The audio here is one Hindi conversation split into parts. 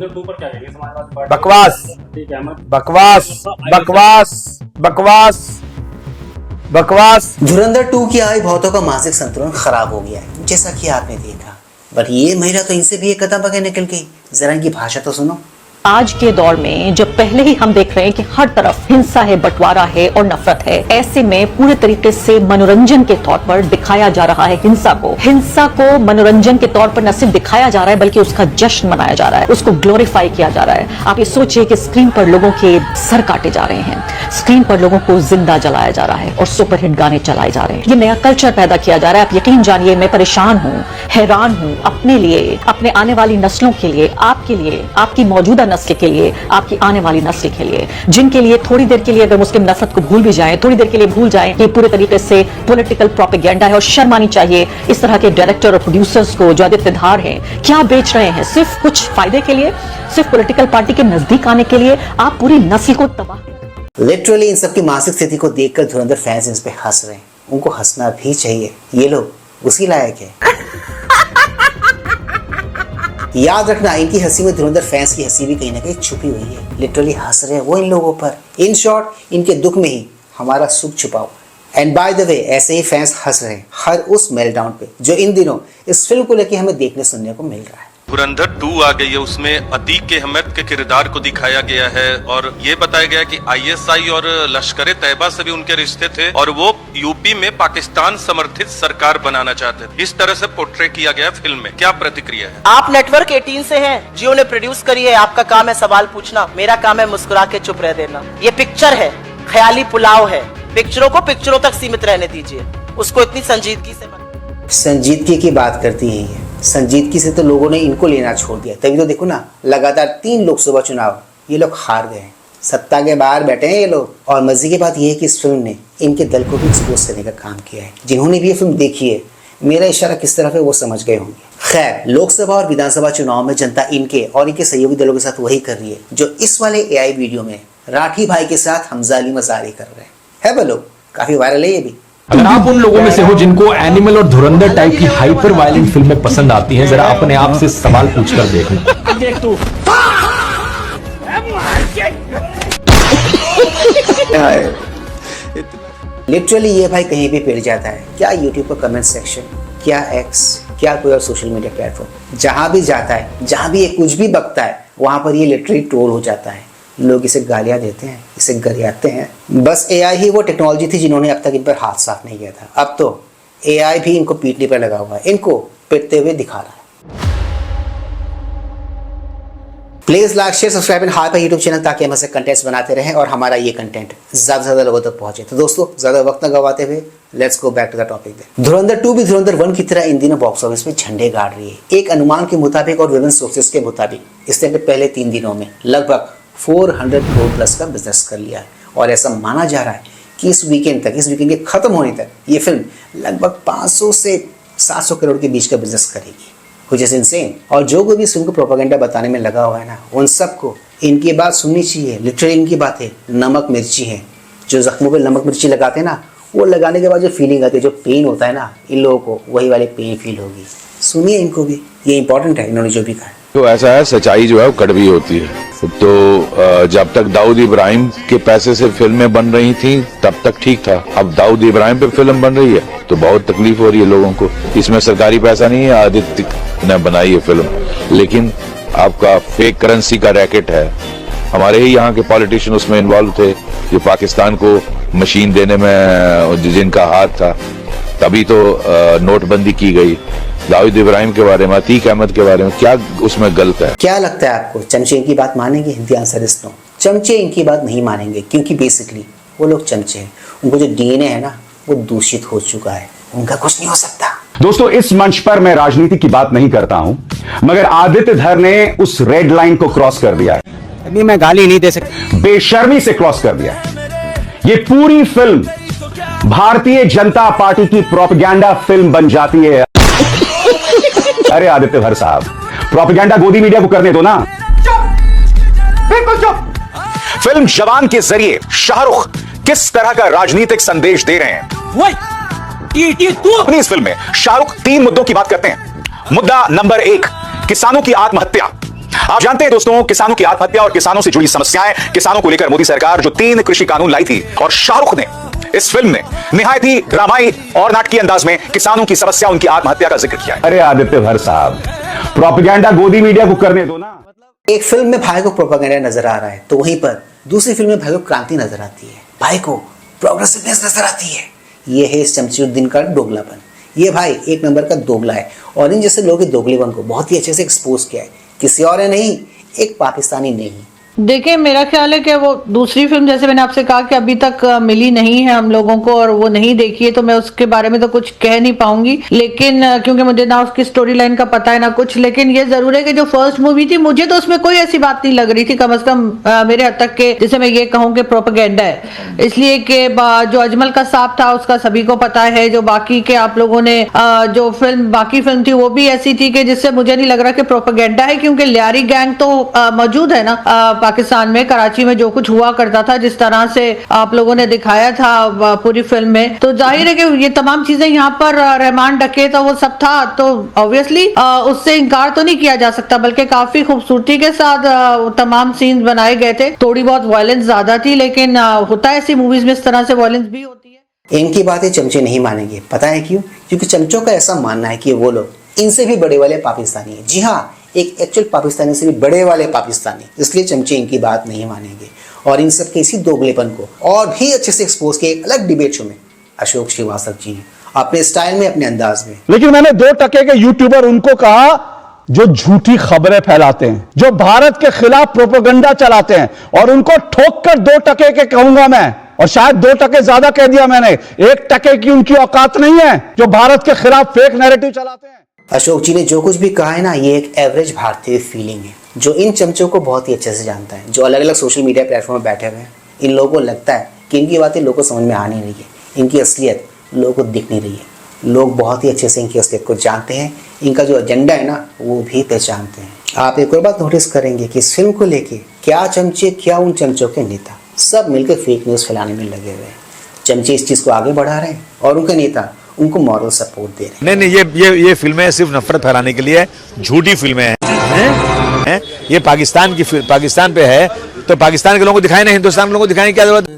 धुरंधर 2 पर क्या कहेंगे? समाजवादी पार्टी बकवास ठीक है, बकवास बकवास बकवास बकवास। धुरंधर 2 की आई बहुतों का मानसिक संतुलन खराब हो गया है, जैसा कि आपने देखा। बट ये महिला तो इनसे भी एक कदम आगे निकल गई। जरा इनकी भाषा तो सुनो। आज के दौर में जब पहले ही हम देख रहे हैं कि हर तरफ हिंसा है, बंटवारा है और नफरत है, ऐसे में पूरे तरीके से मनोरंजन के तौर पर दिखाया जा रहा है हिंसा को मनोरंजन के तौर पर न सिर्फ दिखाया जा रहा है बल्कि उसका जश्न मनाया जा रहा है, उसको ग्लोरीफाई किया जा रहा है। आप ये सोचिए कि स्क्रीन पर लोगों के सर काटे जा रहे हैं, स्क्रीन पर लोगों को जिंदा जलाया जा रहा है और सुपरहिट गाने चलाए जा रहे हैं। ये नया कल्चर पैदा किया जा रहा है। आप यकीन जानिए, मैं परेशान हूँ, हैरान हूँ अपने लिए, अपने आने वाली नस्लों के लिए, आपके लिए, आपकी मौजूदा नस्ल के लिए, आपकी आने वाली नस्ल के लिए, जिनके लिए थोड़ी देर के लिए अगर मुस्लिम नफरत को भूल भी जाएं, थोड़ी देर के लिए भूल जाएं कि पूरे तरीके से पॉलिटिकल प्रोपेगेंडा है। और शर्म आनी चाहिए इस तरह के डायरेक्टर और प्रोड्यूसर्स को जो आदित्य धार हैं, क्या बेच रहे हैं सिर्फ कुछ फायदे के लिए, सिर्फ पॉलिटिकल पार्टी के नजदीक आने के लिए। आप पूरी नस्ल को तबाह। लिटरली इन सबकी मानसिक स्थिति को देखकर धुरंधर फैंस इन पे हंस रहे हैं। उनको हंसना भी चाहिए, ये लोग उसी लायक है। याद रखना, इनकी हंसी में धुरंधर फैंस की हंसी भी कहीं ना कहीं छुपी हुई है। लिटरली हंस रहे हैं वो इन लोगों पर। इन शॉर्ट, इनके दुख में ही हमारा सुख छुपा हुआ है। एंड बाय द वे, ऐसे ही फैंस हंस रहे हैं हर उस मेल्टडाउन पे जो इन दिनों इस फिल्म को लेकर हमें देखने सुनने को मिल रहा है। धुरंधर 2 आ गई है, उसमें अतीक के अहमद के किरदार को दिखाया गया है और ये बताया गया कि आईएसआई और लश्कर तैयबा से भी उनके रिश्ते थे और वो यूपी में पाकिस्तान समर्थित सरकार बनाना चाहते थे। इस तरह से पोर्ट्रे किया गया फिल्म में। क्या प्रतिक्रिया है? आप नेटवर्क 18 से हैं, जियो ने प्रोड्यूस करी है। आपका काम है सवाल पूछना, मेरा काम है मुस्कुरा के चुप रह देना। ये पिक्चर है, ख्याली पुलाव है। पिक्चरों को पिक्चरों तक सीमित रहने दीजिए, उसको इतनी संजीदगी से मत। संजीदगी की बात करती है ये। संजीदगी से तो लोगों ने इनको लेना छोड़ दिया। तभी तो देखो ना, लगातार 3 लोकसभा चुनाव ये लोग हार गए हैं। सत्ता के बाहर बैठे हैं ये लोग। और मजे की बात ये है कि इस फिल्म ने इनके दल को भी एक्सपोज करने का काम किया है। जिन्होंने भी ये फिल्म देखी है, मेरा इशारा किस तरफ है वो समझ गए होंगे। खैर, लोकसभा और विधानसभा चुनाव में जनता इनके और इनके सहयोगी दलों के साथ वही कर रही है जो इस वाले एआई वीडियो में राठी भाई के साथ हमजा अली मजारी कर रहे हैं। है बोलो, काफी वायरल है ये भी। अगर आप उन लोगों में से हो जिनको एनिमल और धुरंधर टाइप की हाइपर वायलेंट फिल्में पसंद आती हैं, जरा अपने आप से सवाल पूछकर देख लें। देख तू लिटरली ये भाई कहीं भी पिट जाता है। क्या यूट्यूब का कमेंट सेक्शन, क्या एक्स, क्या कोई और सोशल मीडिया प्लेटफॉर्म, जहां भी जाता है, जहां भी ये कुछ भी बकता है, वहां पर ये लिटरली ट्रोल हो जाता है। लोग इसे गालियां देते हैं, इसे गरियाते हैं। बस एआई ही वो टेक्नोलॉजी थी जिन्होंने अब तक इन पर हाथ साफ नहीं किया था। अब तो एआई भी इनको पीटने पर लगा हुआ है, इनको पिटते हुए दिखा रहा है। Please like, share, subscribe and high पर यूट्यूब चैनल, ताकि हम ऐसे कंटेंट्स बनाते रहें और हमारा ये कंटेंट ज्यादा से ज्यादा लोगों तक पहुंचे। तो दोस्तों, ज्यादा वक्त न गवाते हुए let's go back to the topic. Dhurandhar 2 भी धुरंधर 1 की तरह इन दिनों बॉक्स ऑफिस में झंडे गाड़ रही है। एक अनुमान के मुताबिक और विभिन्न सोर्सेस के मुताबिक इसने पहले 3 दिनों में लगभग 400 करोड़ प्लस का बिजनेस कर लिया है। और ऐसा माना जा रहा है कि इस वीकेंड के खत्म होने तक ये फिल्म लगभग 500 से 700 करोड़ के बीच का बिजनेस करेगी, कुछ ऐसे इनसेन। और जो कोई भी इस फिल्म को प्रोपेगेंडा बताने में लगा हुआ है ना, उन सबको इनकी बात सुननी चाहिए। लिटरली इनकी बात है, नमक मिर्ची है। जो जख्मों पे नमक मिर्ची लगाते हैं ना, वो लगाने के बाद जो फीलिंग आती है, जो पेन होता है ना, इन लोगों को वही वाले पेन फील होगी। सुनिए इनको भी, ये इंपॉर्टेंट है इन्होंने जो भी कहा। तो ऐसा है, सच्चाई जो है वो कड़वी होती है। तो जब तक दाऊद इब्राहिम के पैसे से फिल्में बन रही थी तब तक ठीक था। अब दाऊद इब्राहिम पे फिल्म बन रही है तो बहुत तकलीफ हो रही है लोगों को। इसमें सरकारी पैसा नहीं है, आदित्य ने बनाई है फिल्म, लेकिन आपका फेक करेंसी का रैकेट है। हमारे ही यहाँ के पॉलिटिशियन उसमें इन्वॉल्व थे, जो पाकिस्तान को मशीन देने में जिनका हाथ था। तभी तो नोटबंदी की गई। दाऊद इब्राहिम के बारे में, अतीक अहमद के बारे में क्या उसमें गलत है? क्या लगता है आपको, चमचे इनकी बात मानेंगे? The answer is no. चमचे इनकी बात नहीं मानेंगे, क्योंकि बेसिकली वो लोग चमचे हैं। उनको जो डीएनए है ना, वो दूषित हो चुका है, उनका कुछ नहीं हो सकता। दोस्तों, इस मंच पर मैं राजनीति की बात नहीं करता हूं, मगर आदित्य धर ने उस रेड लाइन को क्रॉस कर दिया है। अभी मैं गाली नहीं दे सकता, बेशर्मी से क्रॉस कर दिया है। ये पूरी फिल्म भारतीय जनता पार्टी की प्रोपेगेंडा फिल्म बन जाती है। अरे आदित्य धर साहब, प्रोपेगेंडा गोदी मीडिया को करने दो ना। बिल्कुल चुप। फिल्म जवान के जरिए शाहरुख किस तरह का राजनीतिक संदेश दे रहे हैं, अपनी इस फिल्म में शाहरुख 3 मुद्दों की बात करते हैं। मुद्दा नंबर 1, किसानों की आत्महत्या। आप जानते हैं दोस्तों, किसानों की आत्महत्या और किसानों से जुड़ी समस्याएं, किसानों को लेकर मोदी सरकार जो 3 कृषि कानून लाई थी, और शाहरुख ने इस फिल्म में निहायत ही ड्रामाई और नाटकीय अंदाज में किसानों की समस्या, उनकी आत्महत्या का जिक्र किया है। अरे आदित्य भर साहब, प्रोपेगेंडा गोदी मीडिया को करने दो ना। एक फिल्म में भाई को प्रोपेगेंडा नजर आ रहा है, तो वहीं पर दूसरी फिल्म में भाई को क्रांति नजर आती है, भाई को प्रोग्रेसिवनेस नजर आती है। ये है इस शमशीरुद्दीन का दोगलापन। ये भाई एक नंबर का दोगला है, और इन जैसे लोगों के दोगलेपन को बहुत ही अच्छे से एक्सपोज किया है। किसी और है नहीं, एक पाकिस्तानी नहीं। देखिए, मेरा ख्याल है कि वो दूसरी फिल्म, जैसे मैंने आपसे कहा कि अभी तक मिली नहीं है हम लोगों को और वो नहीं देखी है, तो मैं उसके बारे में तो कुछ कह नहीं पाऊंगी, लेकिन क्योंकि मुझे ना उसकी स्टोरी लाइन का पता है ना कुछ। लेकिन ये जरूर है कि जो फर्स्ट मूवी थी, मुझे तो उसमें कोई ऐसी बात नहीं लग रही थी, कम से कम मेरे हद तक के, जिसे मैं ये कहूँ कि प्रोपेगेंडा है। इसलिए कि जो अजमल का सांप था उसका सभी को पता है, जो बाकी के आप लोगों ने जो बाकी फिल्म थी वो भी ऐसी थी कि जिससे मुझे नहीं लग रहा कि प्रोपेगेंडा है, क्योंकि लियारी गैंग तो मौजूद है ना पाकिस्तान में, कराची में जो कुछ हुआ करता था, जिस तरह से आप लोगों ने दिखाया था पूरी फिल्म में, तो जाहिर है कि ये तमाम चीजें यहाँ पर रहमान डके तो वो सब था, तो ऑब्वियसली उससे इनकार तो नहीं किया जा सकता, बल्कि काफी खूबसूरती के साथ तमाम सीन्स बनाए गए थे। थोड़ी बहुत वायलेंस ज्यादा थी, लेकिन होता है ऐसी मूवीज में, इस तरह से वायलेंस भी होती है। इनकी बातें चमचे नहीं मानेंगे, पता है क्यों? क्योंकि चमचों का ऐसा मानना है कि वो लोग इनसे भी बड़े वाले पाकिस्तानी है। जी हाँ, एक एक्चुअल पाकिस्तानी से भी बड़े वाले पाकिस्तानी, इसलिए चमचे इनकी बात नहीं मानेंगे। और इन सब के इसी दोगलेपन को और भी अच्छे से एक्सपोज किए अलग डिबेट शो में अशोक श्रीवास्तव जी ने, अपने स्टाइल में, अपने अंदाज में। लेकिन मैंने 2% के यूट्यूबर उनको कहा जो झूठी खबरें फैलाते हैं, जो भारत के खिलाफ प्रोपेगेंडा चलाते हैं, और उनको ठोक कर 2% के कहूंगा मैं, और शायद 2% ज्यादा कह दिया मैंने। 1% की उनकी औकात नहीं है जो भारत के खिलाफ फेक नैरेटिव चलाते हैं। अशोक जी ने जो कुछ भी कहा है ना, ये एक एवरेज भारतीय फीलिंग है जो इन चमचों को बहुत ही अच्छे से जानता है, जो अलग अलग सोशल मीडिया प्लेटफॉर्म पर बैठे हुए हैं। इन लोगों को लगता है कि इनकी बातें लोगों को समझ में आ नहीं रही है, इनकी असलियत लोगों को दिख नहीं रही है। लोग बहुत ही अच्छे से इनकी असलियत को जानते हैं, इनका जो एजेंडा है ना वो भी पहचानते हैं। आप एक और बात नोटिस करेंगे कि इस फिल्म को लेके क्या चमचे, क्या उन चमचों के नेता, सब मिलकर फेक न्यूज़ फैलाने में लगे हुए हैं। चमचे इस चीज़ को आगे बढ़ा रहे हैं और उनके नेता उनको मॉरल सपोर्ट दे रहे हैं। नहीं, ये फिल्में सिर्फ नफरत फैलाने के लिए झूठी फिल्में हैं। ये पाकिस्तान पे है, तो पाकिस्तान के लोगों को दिखाए ना, हिंदुस्तान के लोगों को दिखाने की क्या जरूरत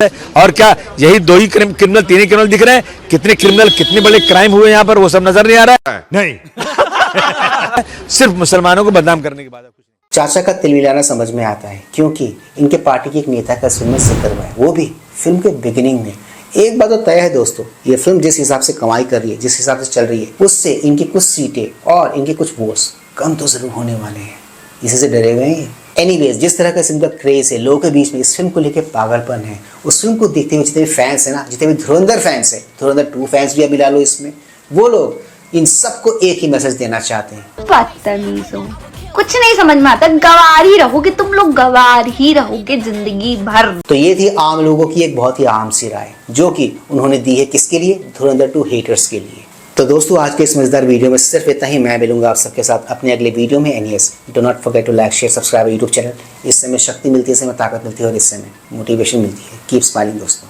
है? और क्या यही 2 ही क्रिमिनल, 3 ही क्रिमिनल दिख रहे हैं? कितने क्रिमिनल, कितने बड़े क्राइम हुए यहाँ पर, वो सब नजर नहीं आ रहा है? नहीं। सिर्फ मुसलमानों को बदनाम करने के बाद चाचा का तिल मिलाना समझ में आता है, क्योंकि इनके पार्टी के एक नेता का फिल्म में जिक्र हुआ है, वो भी फिल्म के बिगिनिंग में। एक बात तो तय है दोस्तों, ये फिल्म जिस हिसाब से कमाई कर रही है, जिस हिसाब से चल रही है, उससे इनकी कुछ सीटें और इनके कुछ वोट्स कम तो जरूर होने वाले हैं। इसी से डरे हुए हैं। एनीवेज, जिस तरह का इस फिल्म का क्रेज है, लोगों के बीच में इस फिल्म को लेकर पागलपन है, उस फिल्म को देखते हुए जितने भी फैंस है ना, जितने भी धुरंधर फैंस है, धुरंधर 2 फैंस भी अभी मिला लो इसमें, वो लोग इन सबको एक ही मैसेज देना चाहते हैं। बदतमीजों, कुछ नहीं समझ में आता, गवार ही रहोगे तुम लोग, गवार ही रहोगे जिंदगी भर। तो ये थी आम लोगों की एक बहुत ही आम सी राय, जो कि उन्होंने दी है किसके लिए? धुरंधर 2 हेटर्स के लिए। तो दोस्तों, आज के इस मजेदार वीडियो में सिर्फ इतना ही। मैं मिलूंगा आप सबके साथ अपने अगले वीडियो में। Anyways, do not forget to like, share, subscribe YouTube channel. इससे हमें शक्ति मिलती है, इससे हमें ताकत मिलती है, और इससे हमें मोटिवेशन मिलती है। कीप स्माइलिंग दोस्तों।